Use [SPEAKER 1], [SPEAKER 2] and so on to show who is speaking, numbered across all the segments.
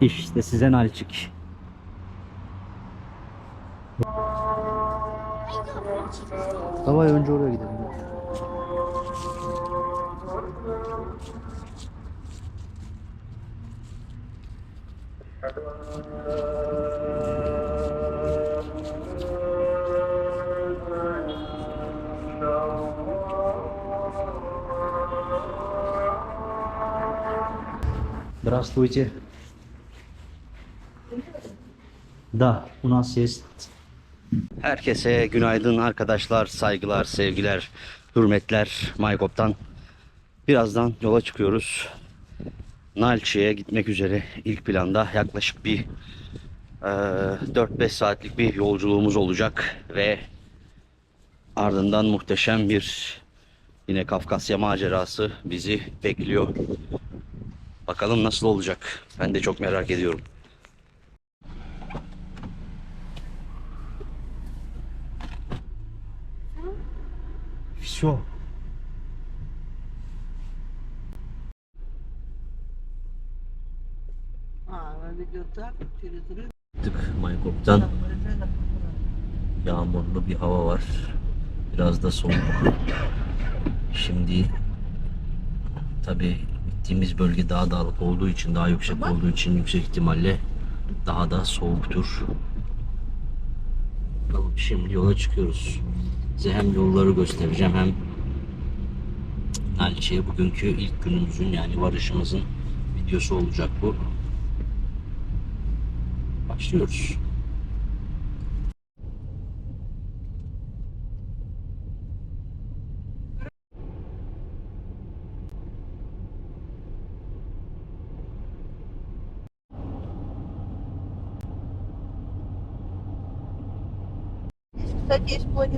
[SPEAKER 1] İşte size Nalçik. Davay önce oraya gidelim. Здравствуйте. Да, у нас есть. Herkese günaydın arkadaşlar, saygılar, sevgiler, hürmetler Maykop'tan. Birazdan yola çıkıyoruz. Nalçik'e gitmek üzere ilk planda yaklaşık bir 4-5 saatlik bir yolculuğumuz olacak ve ardından muhteşem bir yine Kafkasya macerası bizi bekliyor. Bakalım nasıl olacak? Ben de çok merak ediyorum. Все. Çıktık Maykop'tan. Yağmurlu bir hava var. Biraz da soğuk. Şimdi tabi gittiğimiz bölge daha dağlık olduğu için, daha yüksek olduğu için yüksek ihtimalle daha da soğuktur. Şimdi yola çıkıyoruz. Size hem yolları göstereceğim hem Nalçik'e bugünkü ilk günümüzün yani varışımızın videosu olacak bu. Başlıyoruz.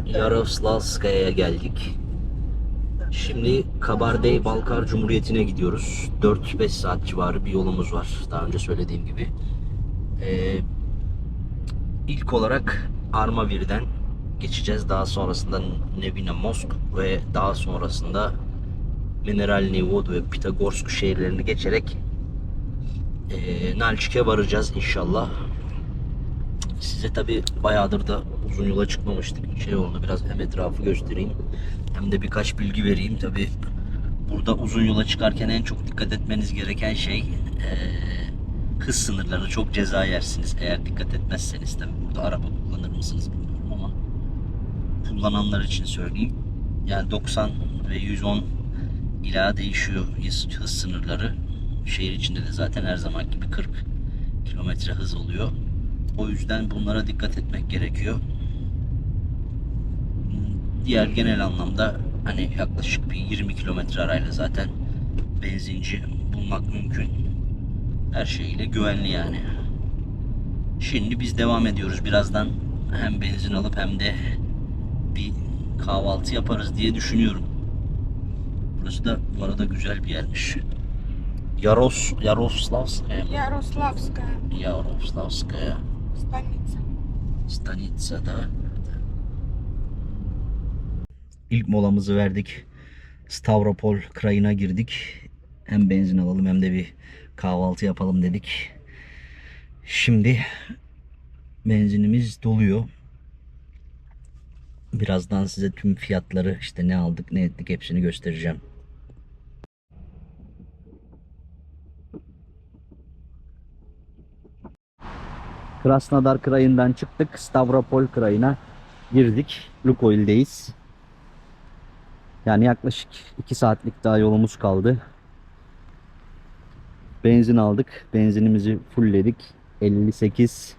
[SPEAKER 1] Yaroslavska'ya geldik. Şimdi Kabardey-Balkar Cumhuriyeti'ne gidiyoruz. 4-5 saat civarı bir yolumuz var. Daha önce söylediğim gibi. İlk olarak Armavir'den geçeceğiz. Daha sonrasında Nevina Mosk ve daha sonrasında Mineral Nivod ve Pitagorsk şehirlerini geçerek Nalçik'e varacağız inşallah. Size tabi bayağıdır da uzun yola çıkmamıştık. Şey oldu, biraz hem etrafı göstereyim hem de birkaç bilgi vereyim. Tabi burada uzun yola çıkarken en çok dikkat etmeniz gereken şey hız sınırları. Çok ceza yersiniz eğer dikkat etmezseniz. Tabi burada araba kullanır mısınız bilmiyorum ama kullananlar için söyleyeyim. Yani 90 ve 110 ila değişiyor hız sınırları. Şehir içinde de zaten her zaman gibi 40 kilometre hız oluyor. O yüzden bunlara dikkat etmek gerekiyor. Diğer genel anlamda hani yaklaşık bir 20 kilometre arayla zaten benzinci bulmak mümkün. Her şeyiyle güvenli yani. Şimdi biz devam ediyoruz. Birazdan hem benzin alıp hem de bir kahvaltı yaparız diye düşünüyorum. Burası da bu arada güzel bir yermiş. Yaroslavskaya. Yaroslavskaya. Stanitsa'da. İlk molamızı verdik. Stavropol Krayı'na girdik. Hem benzin alalım hem de bir kahvaltı yapalım dedik. Şimdi benzinimiz doluyor. Birazdan size tüm fiyatları, işte ne aldık ne ettik hepsini göstereceğim. Krasnodar Krayı'ndan çıktık. Stavropol Krayı'na girdik. Lukoil'deyiz. Yani yaklaşık 2 saatlik daha yolumuz kaldı. Benzin aldık. Benzinimizi fullledik. 58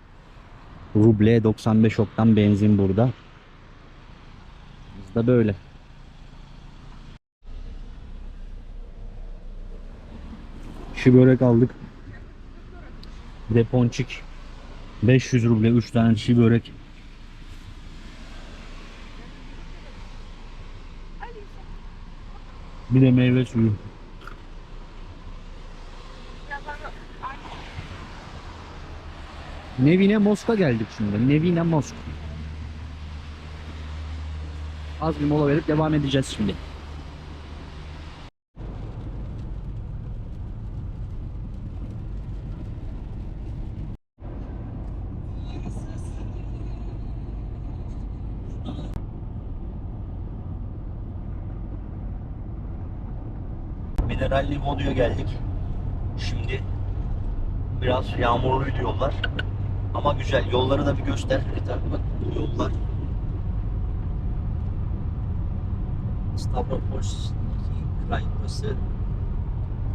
[SPEAKER 1] ruble 95 oktan benzin burada. Biz de böyle. Şi börek aldık. Bir de ponçik. 500 ruble 3 tane şi börek. Bir de meyve suyu. Nevine Mosk'a geldik şimdi. Nevine Mosk. Az bir mola verip devam edeceğiz şimdi. Mineralli Voda'ya geldik. Şimdi biraz yağmurluydu yollar. Ama güzel. Yolları da bir göster. Bak bu yollar. Stavropolski Krayındası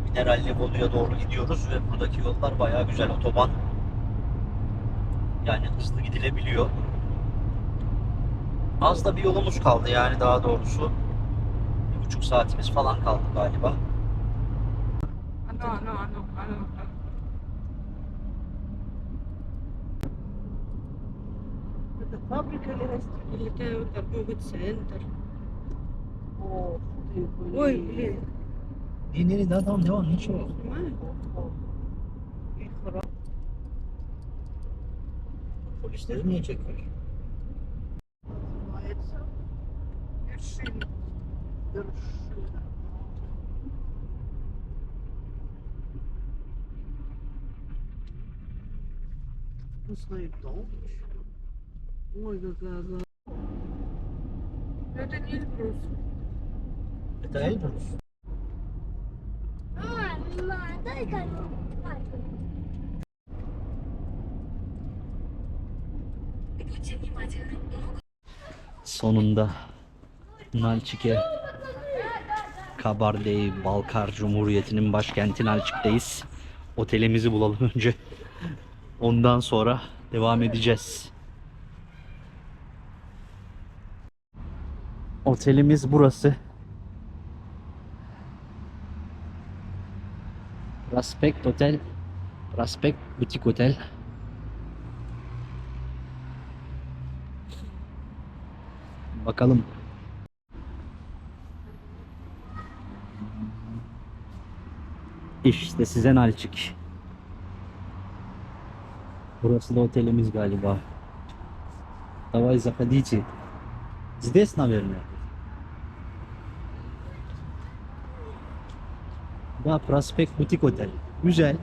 [SPEAKER 1] Mineralli Voda'ya doğru gidiyoruz ve buradaki yollar bayağı güzel. Otoban. Yani hızlı gidilebiliyor. Az da bir yolumuz kaldı yani daha doğrusu. 1,5 saatimiz falan kaldı galiba.
[SPEAKER 2] No. The fábrica اللي كانوا ترجمة سنتر. Oi, ليه؟
[SPEAKER 1] Yeni daha tamam devam hiç yok. Polisleri niye çekiyor?
[SPEAKER 2] Não sei, Ой, какая. Это не Эльбрус.
[SPEAKER 1] Это Elbrus.
[SPEAKER 3] Мама, дай коробку.
[SPEAKER 1] Sonunda Nalçik'e, Kabardey-Balkar Cumhuriyeti'nin başkenti Nalçik'teyiz. Otelimizi bulalım önce. Ondan sonra devam edeceğiz. Otelimiz burası. Prospect Otel, Prospect Boutique Otel. Bakalım. İşte size Nalçik. Burası da otelimiz galiba. Давай заходите. Здесь, наверное. Да, Prospect Boutique Otel. Güzel.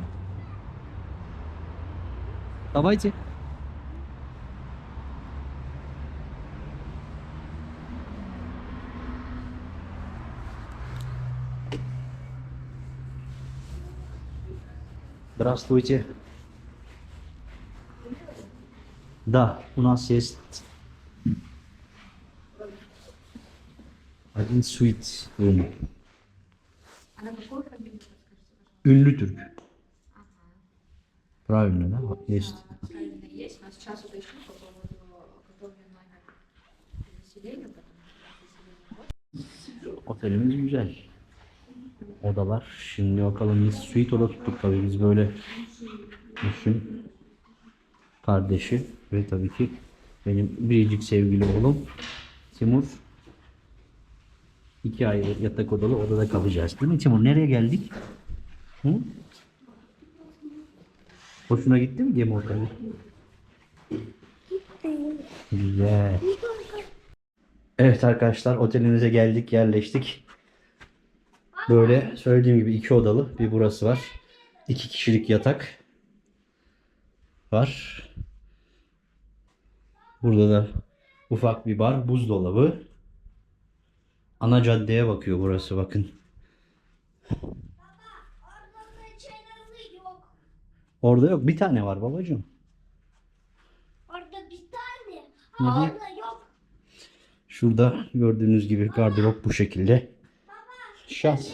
[SPEAKER 1] Давайте. Здравствуйте. Да, у нас есть один suite room. Ünlü Türk. Правильно, да? Вот есть.
[SPEAKER 4] Правильно есть. Но сейчас уточню по поводу готовлен номер заселения,
[SPEAKER 1] Otelimiz güzel. Odalar. Şimdi bakalım biz suite oda tuttuk tabii biz böyle düşün. Kardeşi ve tabii ki benim biricik sevgili oğlum Timur. 2 ayrı yatak odalı odada kalacağız. Değil mi Timur? Nereye geldik? Hı? Hoşuna gitti mi gemi oteli? Güzel. Evet arkadaşlar otelimize geldik, yerleştik. Böyle söylediğim gibi 2 odalı bir burası var. 2 kişilik yatak var. Burada da ufak bir bar, buzdolabı. Ana caddeye bakıyor burası bakın.
[SPEAKER 3] Orada çaylarlı yok.
[SPEAKER 1] Orada yok. Bir tane var babacığım.
[SPEAKER 3] Orada bir tane.
[SPEAKER 1] Hı hı.
[SPEAKER 3] Orada yok.
[SPEAKER 1] Şurada gördüğünüz gibi gardırop bu şekilde. Şans.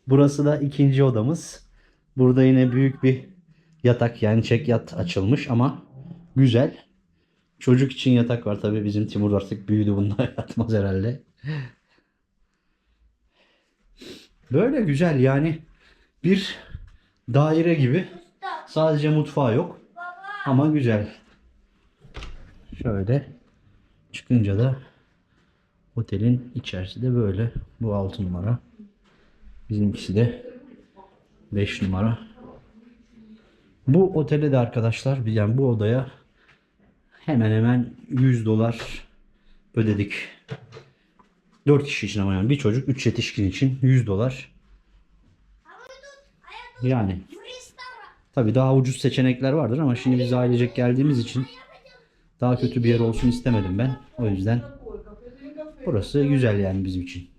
[SPEAKER 1] Burası da ikinci odamız. Burada yine büyük bir yatak yani çek yat açılmış ama güzel. Çocuk için yatak var tabii bizim Timur artık büyüdü bunda yatmaz herhalde. Böyle güzel yani bir daire gibi. Sadece mutfağı yok ama güzel. Şöyle çıkınca da otelin içerisi de böyle. Bu 6 numara. Bizimkisi de 5 numara. Bu otele de arkadaşlar yani bu odaya hemen hemen $100 ödedik. 4 kişi için ama yani bir çocuk 3 yetişkin için $100. Yani tabii daha ucuz seçenekler vardır ama şimdi biz ailecek geldiğimiz için daha kötü bir yer olsun istemedim ben. O yüzden burası güzel yani bizim için.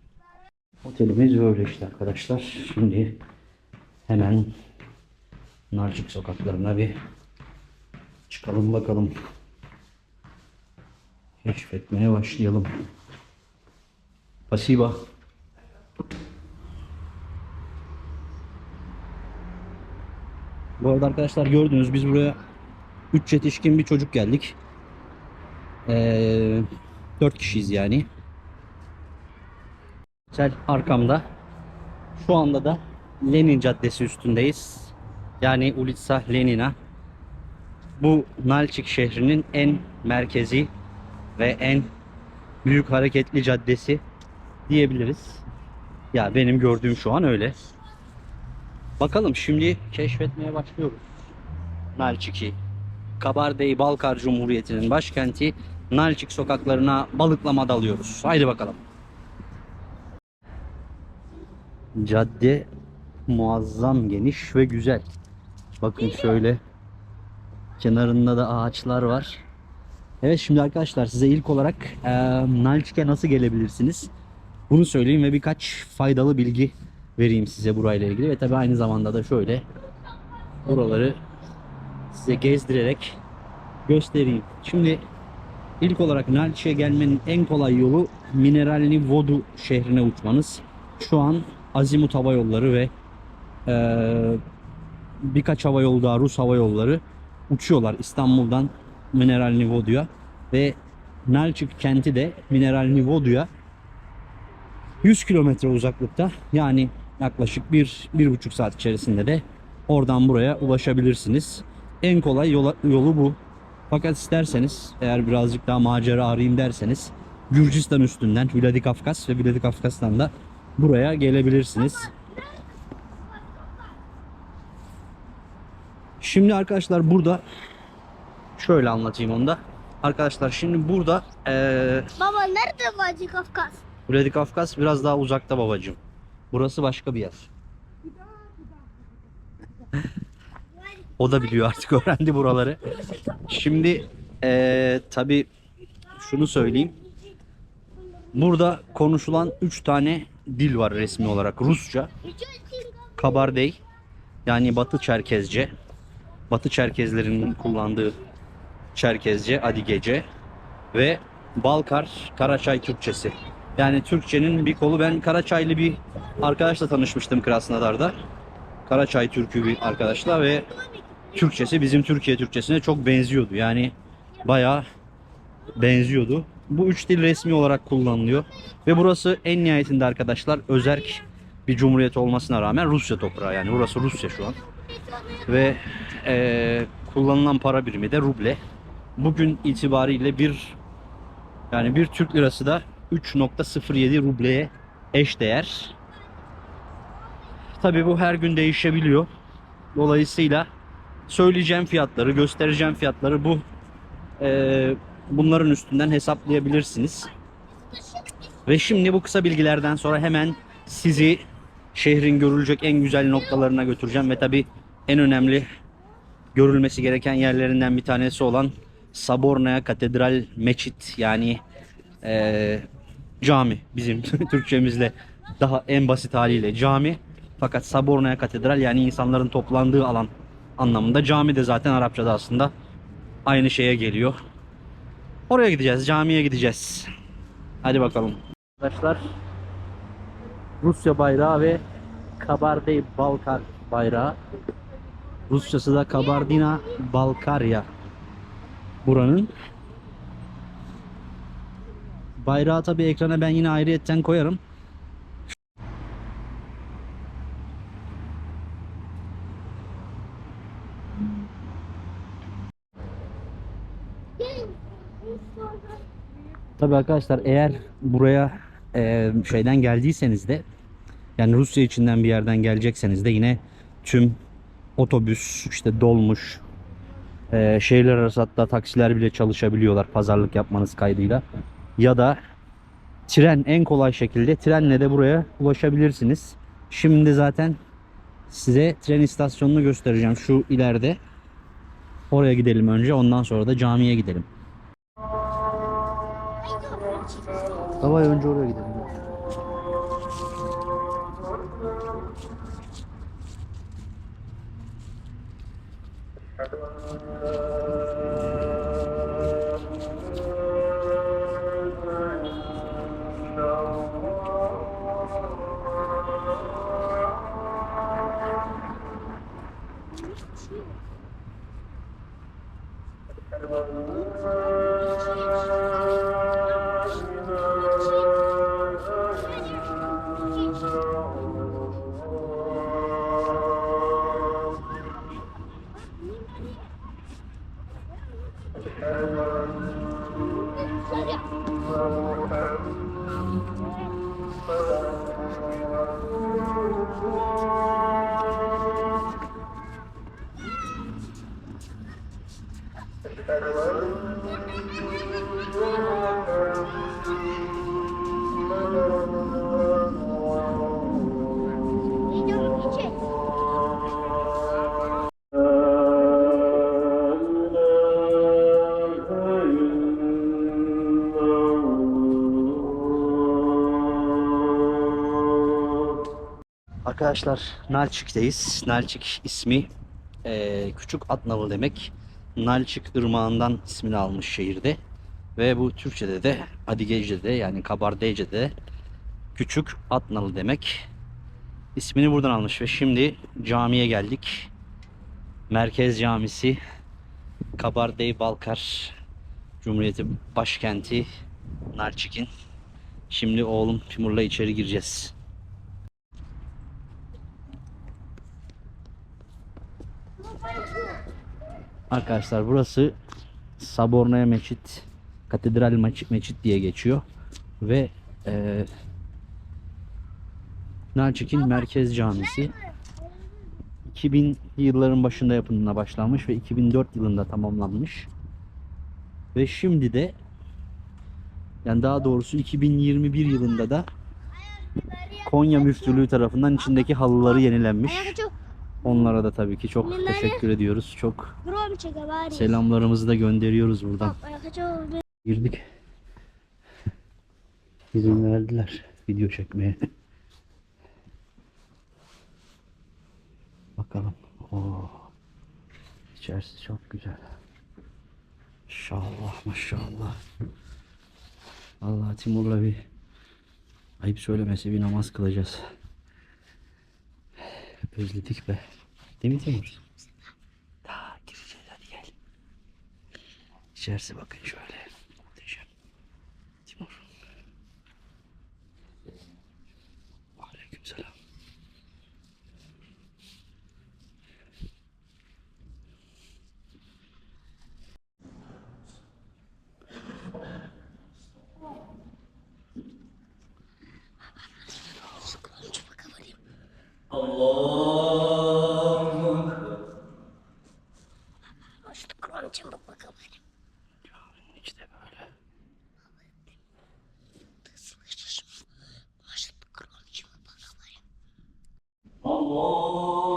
[SPEAKER 1] Otelimiz böyle işte arkadaşlar. Şimdi hemen Nalçık sokaklarına bir çıkalım bakalım. Keşfetmeye başlayalım. Pasiba. Bu arada arkadaşlar gördünüz biz buraya 3 yetişkin bir çocuk geldik. 4 kişiyiz yani. Arkamda. Şu anda da Lenin Caddesi üstündeyiz. Yani Ulitsa Lenina. Bu Nalçık şehrinin en merkezi ve en büyük hareketli caddesi diyebiliriz. Ya benim gördüğüm şu an öyle. Bakalım şimdi keşfetmeye başlıyoruz. Nalçık'ı. Kabardey-Balkar Cumhuriyeti'nin başkenti Nalçık sokaklarına balıklama dalıyoruz. Haydi bakalım. Cadde muazzam geniş ve güzel. Bakın şöyle kenarında da ağaçlar var. Evet şimdi arkadaşlar size ilk olarak Nalçık'a nasıl gelebilirsiniz? Bunu söyleyeyim ve birkaç faydalı bilgi vereyim size burayla ilgili. Ve tabi aynı zamanda da şöyle buraları size gezdirerek göstereyim. Şimdi ilk olarak Nalçık'a gelmenin en kolay yolu Mineralni Vodu şehrine uçmanız. Şu an Azimut Hava Yolları ve birkaç hava yolu daha Rus hava yolları uçuyorlar İstanbul'dan Mineralni Vodu'ya ve Nalçık kenti de Mineralni Vodu'ya 100 kilometre uzaklıkta, yani yaklaşık 1,5 saat içerisinde de oradan buraya ulaşabilirsiniz. En kolay yolu bu. Fakat isterseniz, eğer birazcık daha macera arayayım derseniz, Gürcistan üstünden Vladikavkaz ve Vladikavkaz'dan da buraya gelebilirsiniz. Şimdi arkadaşlar burada şöyle anlatayım onu da. Arkadaşlar şimdi burada
[SPEAKER 3] Baba nerede Vladikavkaz?
[SPEAKER 1] Vladikavkaz biraz daha uzakta babacığım. Burası başka bir yer. O da biliyor artık, öğrendi buraları. Şimdi tabii şunu söyleyeyim. Burada konuşulan 3 tane dil var resmi olarak. Rusça, Kabardey yani Batı Çerkezce, Batı Çerkezlerin kullandığı Çerkezce, Adigece ve Balkar Karaçay Türkçesi. Yani Türkçenin bir kolu. Ben Karaçaylı bir arkadaşla tanışmıştım Krasnodar'da. Karaçay Türkü bir arkadaşla ve Türkçesi bizim Türkiye Türkçesine çok benziyordu. Yani bayağı benziyordu. Bu 3 dil resmi olarak kullanılıyor. Ve burası en nihayetinde arkadaşlar özerk bir cumhuriyet olmasına rağmen Rusya toprağı. Yani burası Rusya şu an. Ve kullanılan para birimi de ruble. Bugün itibariyle bir Türk lirası da 3,07 rubleye eşdeğer. Tabii bu her gün değişebiliyor. Dolayısıyla söyleyeceğim fiyatları, göstereceğim fiyatları bunların üstünden hesaplayabilirsiniz. Ve şimdi bu kısa bilgilerden sonra hemen sizi şehrin görülecek en güzel noktalarına götüreceğim ve tabii en önemli görülmesi gereken yerlerinden bir tanesi olan Sabornaya Katedral Meçit, yani cami, bizim Türkçemizle daha en basit haliyle cami, fakat Sabornaya Katedral yani insanların toplandığı alan anlamında. Cami de zaten Arapçada aslında aynı şeye geliyor. Oraya gideceğiz, camiye gideceğiz. Hadi bakalım. Arkadaşlar, Rusya bayrağı ve Kabardey-Balkar bayrağı. Rusçası da Kabardina-Balkarya. Buranın bayrağı tabi ekrana ben yine ayrıyetten koyarım. Tabi arkadaşlar, eğer buraya şeyden geldiyseniz de, yani Rusya içinden bir yerden gelecekseniz de yine tüm otobüs, işte dolmuş, şehirler arası hatta taksiler bile çalışabiliyorlar pazarlık yapmanız kaydıyla. Ya da tren, en kolay şekilde trenle de buraya ulaşabilirsiniz. Şimdi zaten size tren istasyonunu göstereceğim şu ileride. Oraya gidelim önce, ondan sonra da camiye gidelim. Davay önce oraya gidelim. Arkadaşlar Nalçik'teyiz. Nalçik ismi küçük Atnalı demek. Nalçik ırmağından ismini almış şehirde. Ve bu Türkçe'de de Adigece'de yani Kabardeyce'de küçük Atnalı demek. İsmini buradan almış ve şimdi camiye geldik. Merkez Camisi, Kabardey-Balkar Cumhuriyeti başkenti Nalçik'in. Şimdi oğlum Timur'la içeri gireceğiz. Arkadaşlar burası Sabornaya Meçit, Katedral Meçit diye geçiyor ve Nalçik'in merkez camisi 2000 yılların başında yapımına başlanmış ve 2004 yılında tamamlanmış ve şimdi de yani daha doğrusu 2021 yılında da Konya Müftülüğü tarafından içindeki halıları yenilenmiş. Onlara da tabii ki çok teşekkür ediyoruz. Çok selamlarımızı da gönderiyoruz buradan. Girdik. İzin verdiler video çekmeye. Bakalım. Oo. İçerisi çok güzel. Maşallah maşallah. Allah Timur'la bir ayıp söylemesi bir namaz kılacağız. Özledik be. Değil mi Timur? Daha gireceğiz, hadi gel. İçerisi bakın şöyle. Muhteşem. Timur. Aleykümselam.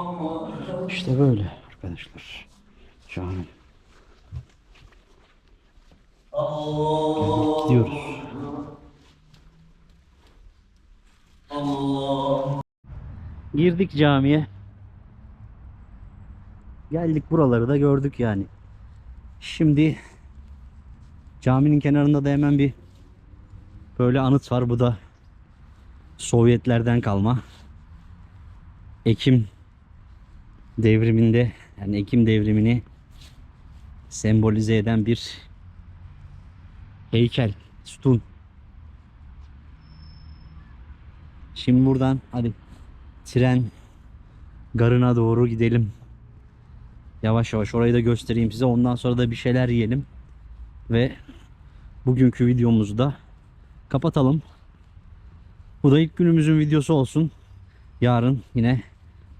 [SPEAKER 1] İşte böyle. İşte böyle arkadaşlar. Cami. Gidiyoruz. Girdik camiye. Geldik, buraları da gördük yani. Şimdi caminin kenarında da hemen bir böyle anıt var. Bu da Sovyetlerden kalma. Ekim devriminde, yani Ekim devrimini sembolize eden bir heykel, sütun. Şimdi buradan hadi tren garına doğru gidelim. Yavaş yavaş orayı da göstereyim size. Ondan sonra da bir şeyler yiyelim. Ve bugünkü videomuzu da kapatalım. Bu da ilk günümüzün videosu olsun. Yarın yine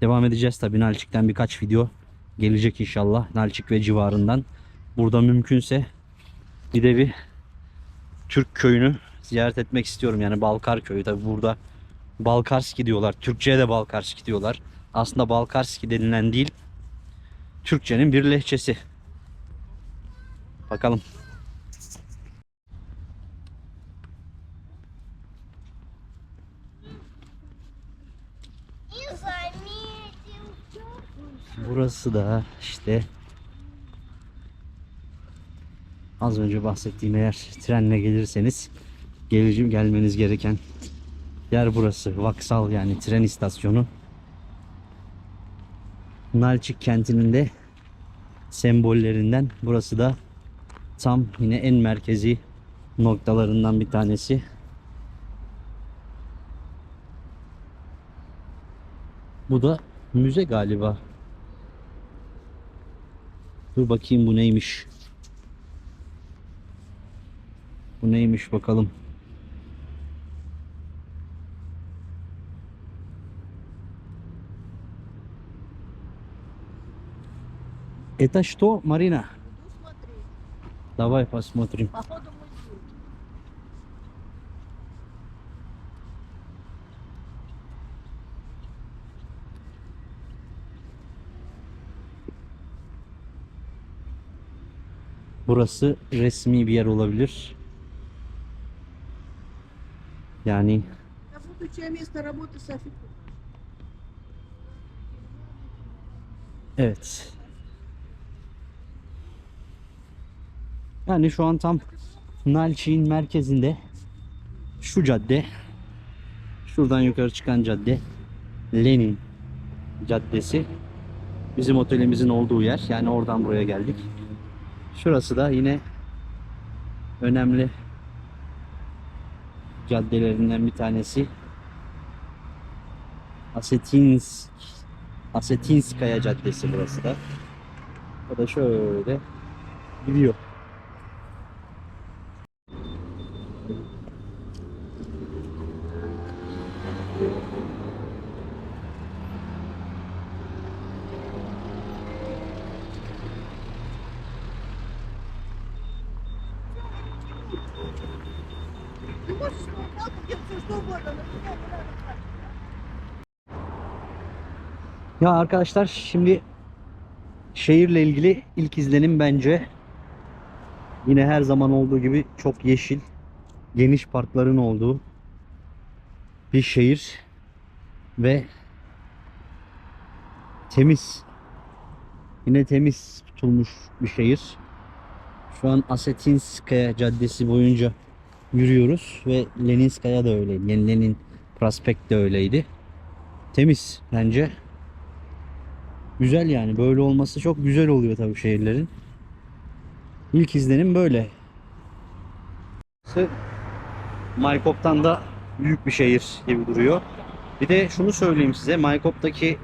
[SPEAKER 1] devam edeceğiz tabii. Nalçik'ten birkaç video gelecek inşallah. Nalçik ve civarından. Burada mümkünse bir de bir Türk köyünü ziyaret etmek istiyorum. Yani Balkar köyü. Tabii burada Balkarski diyorlar. Türkçe'ye de Balkarski diyorlar. Aslında Balkarski denilen değil, Türkçenin bir lehçesi. Bakalım. Burası da işte Az önce bahsettiğim, eğer trenle gelirseniz gelmeniz gereken yer burası. Vaksal, yani tren istasyonu. Nalçik kentinin de sembollerinden. Burası da tam yine en merkezi noktalarından bir tanesi. Bu da müze galiba. Dur bakayım, bu neymiş? Bu neymiş bakalım. Это что, Марина? Давай посмотрим.
[SPEAKER 2] Походу музей.
[SPEAKER 1] Burası resmi bir yer olabilir. Yani
[SPEAKER 2] Я буду чье место работы Софи.
[SPEAKER 1] evet. Yani şu an tam Nalçik'in merkezinde, şu cadde, şuradan yukarı çıkan cadde, Lenin Caddesi, bizim otelimizin olduğu yer. Yani oradan buraya geldik. Şurası da yine önemli caddelerinden bir tanesi. Asetinskaya Caddesi burası da. O da şöyle gidiyor.
[SPEAKER 2] Ты можешь свою палку делать все что угодно, но меня не надо платить.
[SPEAKER 1] Ya arkadaşlar, şimdi şehirle ilgili ilk izlenim bence yine her zaman olduğu gibi çok yeşil, geniş parkların olduğu bir şehir ve temiz. Yine temiz tutulmuş bir şehir. Şu an Asetinskaya Caddesi boyunca yürüyoruz ve Leninskaya da öyleydi. Yani Lenin Prospekt de öyleydi. Temiz bence. Güzel yani. Böyle olması çok güzel oluyor tabii şehirlerin. İlk izlenim böyle. Maykop'tan da büyük bir şehir gibi duruyor. Bir de şunu söyleyeyim size. Maykop'taki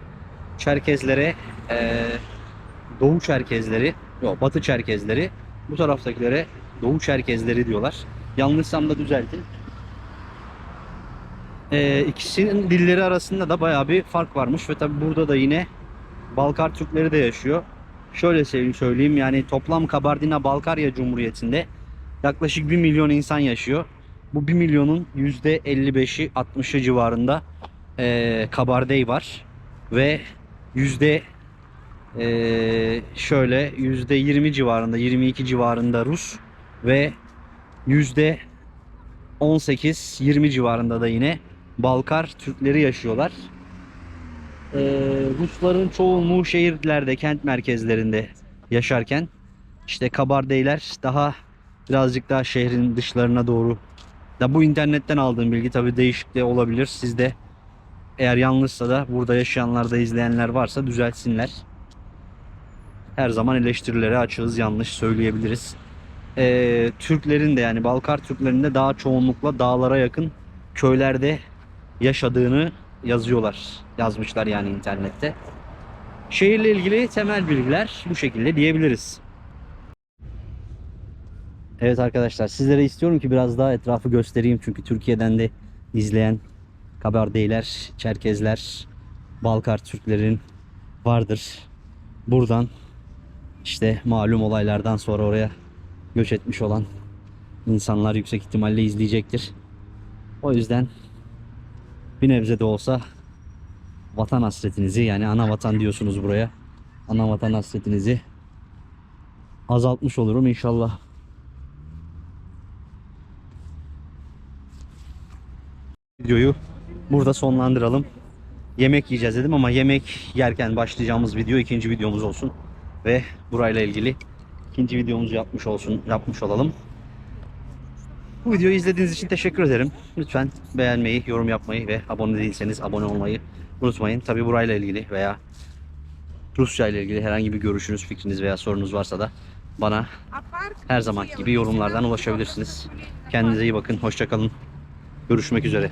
[SPEAKER 1] Çerkezlere Doğu Çerkezleri, yok Batı Çerkezleri, bu taraftakilere Doğu Çerkezleri diyorlar. Yanlışsam da düzeltin. İkisinin dilleri arasında da bayağı bir fark varmış ve tabi burada da yine Balkar Türkleri de yaşıyor. Şöyle söyleyeyim, yani toplam Kabardina-Balkarya Cumhuriyeti'nde yaklaşık 1 milyon insan yaşıyor. Bu 1 milyonun %55'i 60'ı civarında Kabardey var ve şöyle %20 civarında, 22 civarında Rus ve %18-20 civarında da yine Balkar Türkleri yaşıyorlar. Rusların çoğunluğu şehirlerde, kent merkezlerinde yaşarken işte Kabardeyler daha birazcık daha şehrin dışlarına doğru. Da bu internetten aldığım bilgi, tabi değişik de olabilir. Sizde eğer yanlışsa da burada yaşayanlar da, izleyenler varsa düzeltsinler. Her zaman eleştirilere açığız, yanlış söyleyebiliriz. Türklerin de, yani Balkar Türklerin de daha çoğunlukla dağlara yakın köylerde yaşadığını yazmışlar yani internette. Şehirle ilgili temel bilgiler bu şekilde diyebiliriz. Evet arkadaşlar, sizlere istiyorum ki biraz daha etrafı göstereyim, çünkü Türkiye'den de izleyen Kabardeyler, Çerkezler, Balkar Türklerin vardır. Buradan işte malum olaylardan sonra oraya göç etmiş olan insanlar yüksek ihtimalle izleyecektir. O yüzden bir nebze de olsa vatan hasretinizi, yani ana vatan diyorsunuz buraya, ana vatan hasretinizi azaltmış olurum inşallah. Videoyu burada sonlandıralım. Yemek yiyeceğiz dedim ama yemek yerken başlayacağımız video ikinci videomuz olsun ve burayla ilgili İkinci videomuzu yapmış olalım. Bu videoyu izlediğiniz için teşekkür ederim. Lütfen beğenmeyi, yorum yapmayı ve abone değilseniz abone olmayı unutmayın. Tabi burayla ilgili veya Rusça ile ilgili herhangi bir görüşünüz, fikriniz veya sorunuz varsa da bana her zaman gibi yorumlardan ulaşabilirsiniz. Kendinize iyi bakın. Hoşça kalın. Görüşmek üzere.